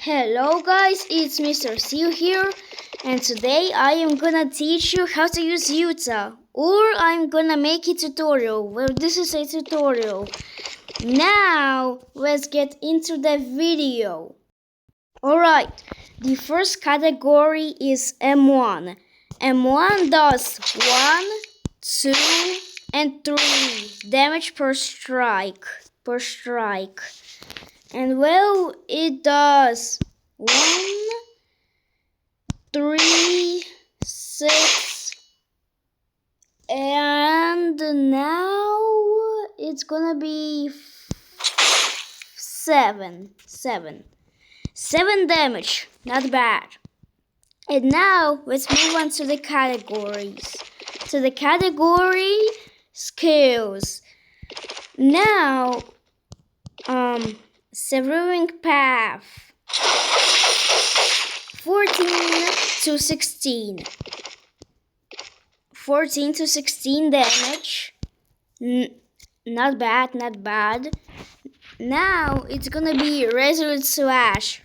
Hello guys, it's Mr. Seal here, and today I am gonna teach you how to use Yuta, or I'm gonna make a tutorial. Well, this is a tutorial. Now, let's get into the video. Alright, the first category is M1. M1 does 1, 2, and 3 damage per strike. And well, it does 1, 3, 6, and now it's gonna be 7 damage, not bad. And now let's move on to the categories. To the category skills. Now, Severing Path 14 to 16. 14 to 16 damage. Not bad. Now it's gonna be Resolute Slash.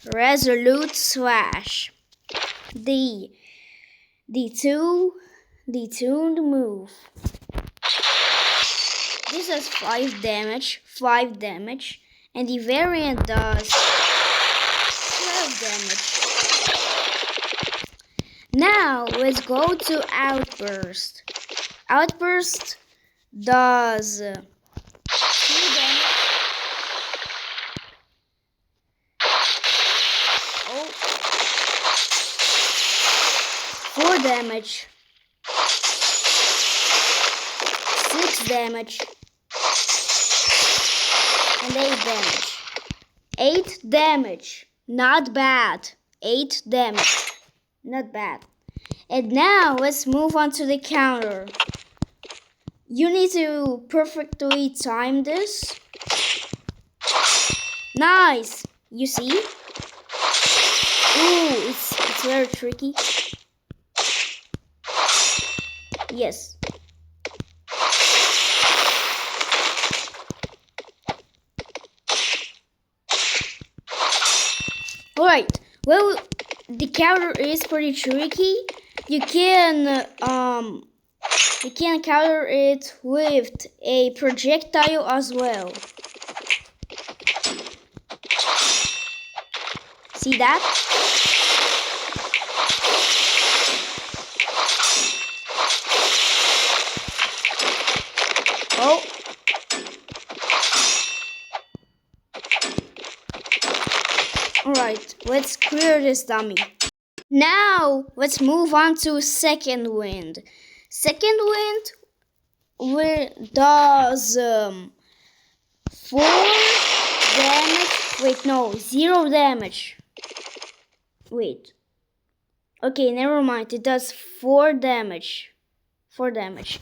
The tuned move. This has 5 damage, and the variant does 12 damage. Now let's go to Outburst. Outburst does 2 damage. 4 damage. 6 damage. And 8 damage. 8 damage. Not bad. 8 damage. Not bad. And now let's move on to the counter. You need to perfectly time this. Nice. You see? Ooh, it's very tricky. Yes. Alright, well, the counter is pretty tricky. You can counter it with a projectile as well. See that? Oh. Alright, let's clear this dummy. Now, let's move on to Second Wind. Second Wind does 4 damage. Wait, no, 0 damage. Wait. Okay, never mind. It does 4 damage. 4 damage.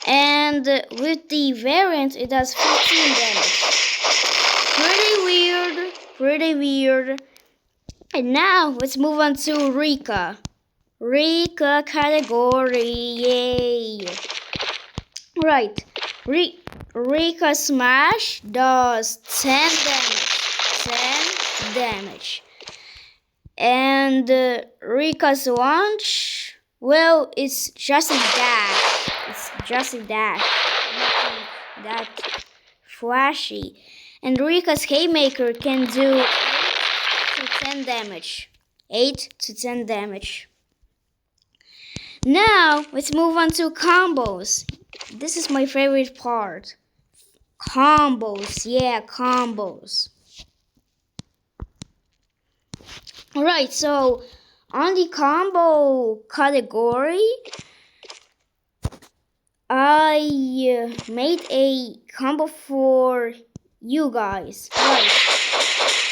And with the variant, it does 15 damage. Pretty weird. And now, let's move on to Rika. Rika category, yay. Right, Rika Smash does 10 damage. And Rika's Launch, well, it's just a dash. Nothing that flashy. And Rika's Haymaker can do 8 to 10 damage. 8 to 10 damage. Now, let's move on to combos. This is my favorite part. Combos, yeah, combos. Alright, so on the combo category, I made a combo for you guys. Right.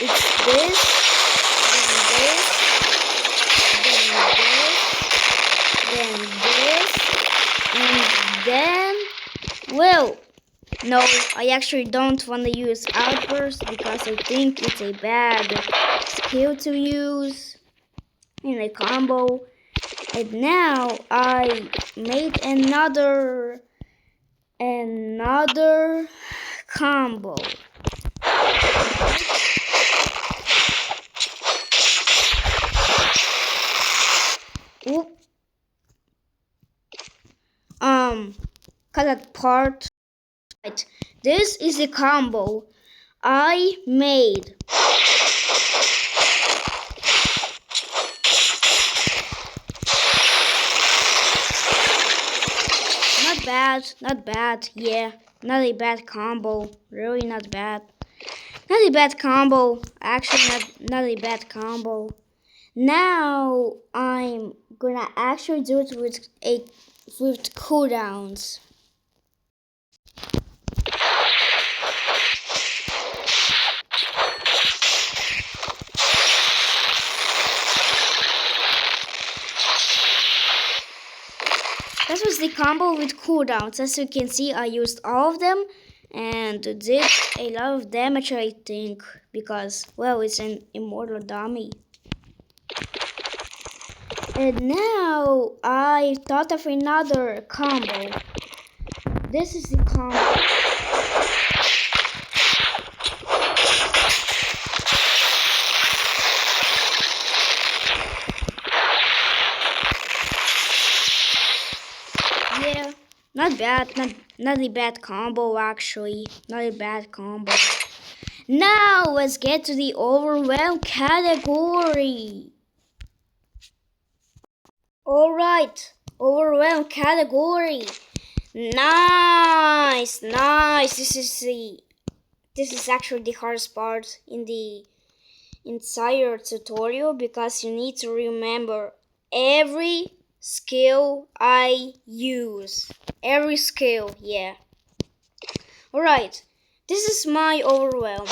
It's this, and then, well, no, I actually don't want to use Outburst because I think it's a bad skill to use in a combo. And now I made another combo. cut that part. Right. This is the combo I made. Not bad, not bad, yeah. Not a bad combo. Really not bad. Not a bad combo. Actually not a bad combo. Now I'm gonna actually do it with cooldowns. That was the combo with cooldowns. As you can see, I used all of them and did a lot of damage, I think, because, well, it's an immortal dummy. And now I thought of another combo. This is the combo. Yeah, not bad, not a bad combo actually. Not a bad combo. Now let's get to the overwhelm category. Alright, overwhelm category. Nice. This is actually the hardest part in the entire tutorial because you need to remember every skill I use. Every skill, yeah. Alright, this is my overwhelm.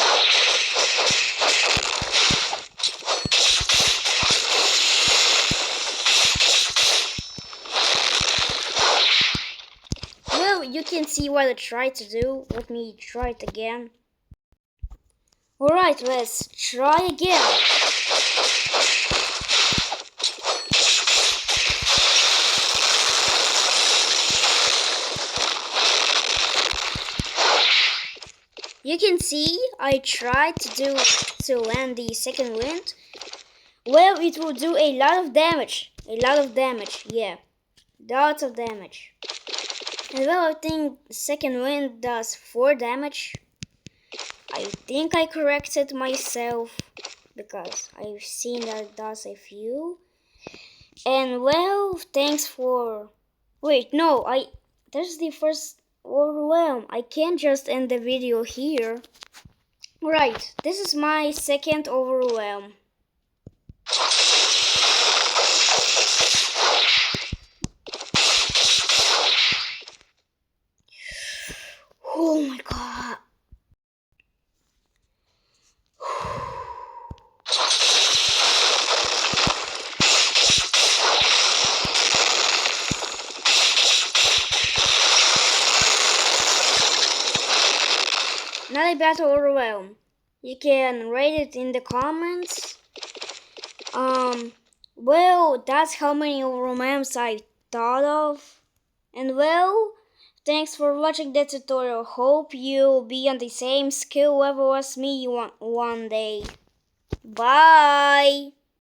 Well, you can see what I tried to do. Let me try it again. Alright, let's try again. You can see I tried to land the second wind. Well, it will do a lot of damage. Yeah. Lots of damage. And well, I think the second wind does 4 damage. I think I corrected myself because I've seen that it does a few. And well, thanks for... Wait, no, that's the first overwhelm. I can't just end the video here. Right, this is my second overwhelm. Oh my god. Not a bad overwhelm. You can rate it in the comments. Well, that's how many overwhelms I thought of. And well, thanks for watching the tutorial. Hope you'll be on the same skill level as me one day. Bye!